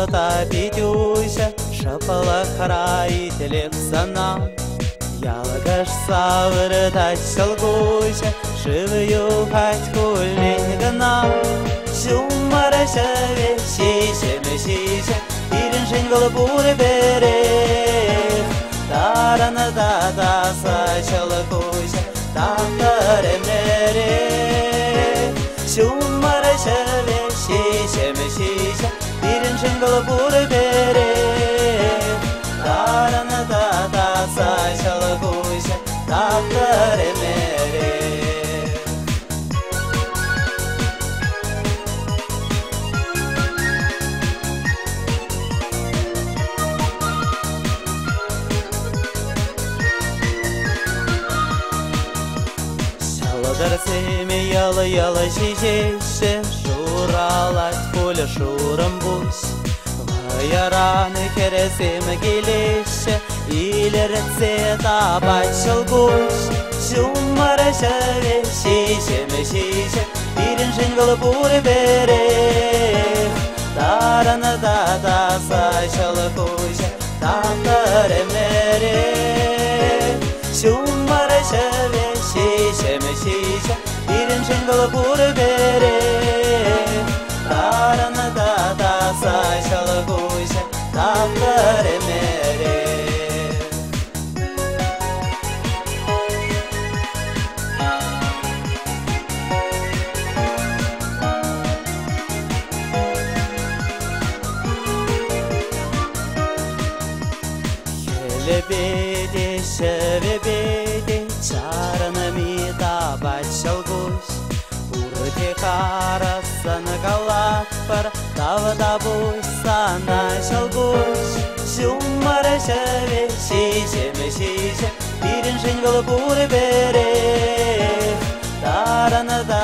та Петюся шапала харайтелек сана. Ялгаш савырта шалгуся, живую хатьку легана. Сюмара шаве, сисе, ирин шенгал буре берег. Тарана да сачалгуся, тахтаре мерег. Сюмара шаве, сисе, ирин шенгал буре берег. Тарана да сачалгуся, тахтаре мерег. Дарсеме яла шишеше, шуралать поле шурам бусь. Ваяраны кересеме келеше, илерце табать шалгусь. Сюмара шаве, шишеме, ирин шенгал буре берег. Тарана да сачалгуся, тахтаре мерег. Сюмара шаве, шисе, ирин шенгал буре берег. Тарана да сачалгуся, тахтаре мерег. Лебеди, шевебеди, чарнами табать шалгусь. Урте харасан галапар, тавдабусь сана шалгусь. Сюмара шаве, шисе, ирин шенгал буре берег. Тарана да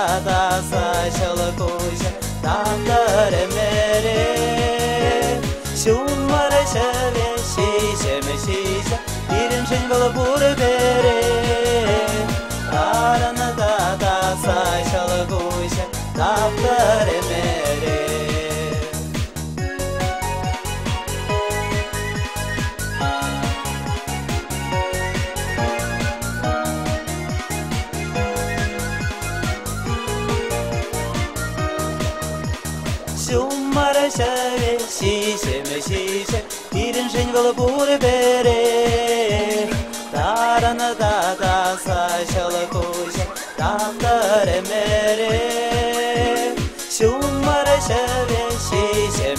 сачалгуся, тахтаре мерег. Сюмара шаве, шисе, ирин шенгал буре берег. Тарана да сачалгуся, тахтаре мерег. Сюмара шаве, шисе, ирин шенгал буре берег. Тарана да сачалгуся, тахтаре мерег. Сюмара шаве, шисе,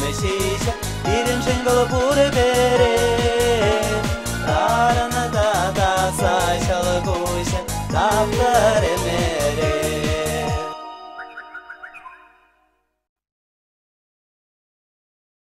ирин шенгал буре берег.